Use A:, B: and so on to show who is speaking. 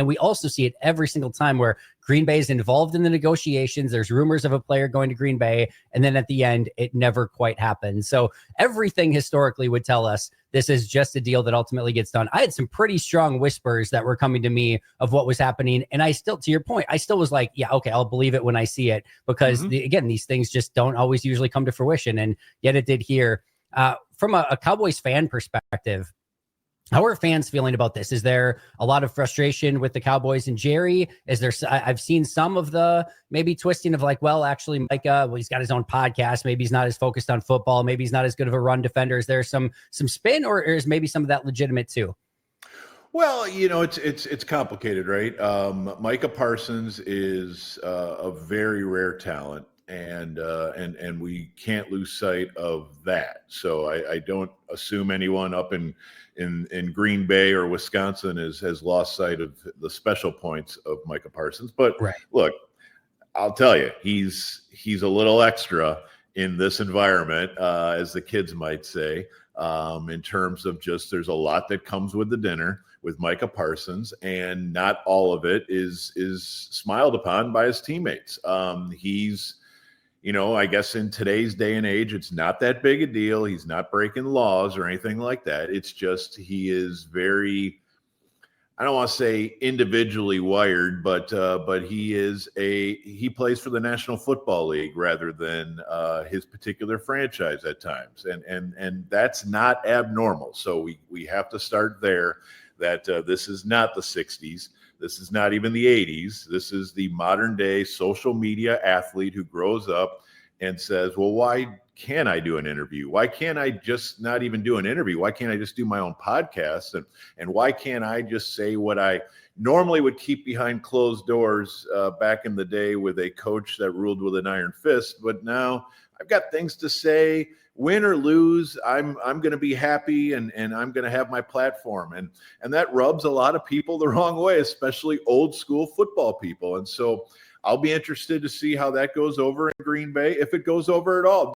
A: we also see it every single time where Green Bay is involved in the negotiations. There's rumors of a player going to Green Bay, and then at the end, it never quite happens. So everything historically would tell us this is just a deal that ultimately gets done. I had some pretty strong whispers that were coming to me of what was happening. And I still, to your point, I still was like, yeah, okay, I'll believe it when I see it, because again, these things just don't always usually come to fruition. And yet it did here. From a Cowboys fan perspective, how are fans feeling about this? Is there a lot of frustration with the Cowboys and Jerry? Is there? I've seen some of the maybe twisting of like, well, actually, Micah, well, he's got his own podcast. Maybe he's not as focused on football. Maybe he's not as good of a run defender. Is there some spin, or is maybe some of that legitimate too?
B: Well, it's complicated, right? Micah Parsons is a very rare talent, and we can't lose sight of that. So I don't assume anyone up in Green Bay or Wisconsin has lost sight of the special points of Micah Parsons. But Look, I'll tell you, he's a little extra in this environment, as the kids might say, in terms of just there's a lot that comes with the dinner with Micah Parsons, and not all of it is smiled upon by his teammates. He's, I guess in today's day and age, it's not that big a deal. He's not breaking laws or anything like that. It's just he is very, I don't want to say individually wired, but he plays for the National Football League rather than his particular franchise at times, and that's not abnormal. So we have to start there. That this is not the 60s. This is not even the 80s. This is the modern day social media athlete who grows up and says, well, why can't I do an interview? Why can't I just not even do an interview? Why can't I just do my own podcast? And why can't I just say what I normally would keep behind closed doors back in the day with a coach that ruled with an iron fist? But now I've got things to say. Win or lose, I'm going to be happy, and I'm going to have my platform. And that rubs a lot of people the wrong way, especially old school football people. And so I'll be interested to see how that goes over in Green Bay, if it goes over at all.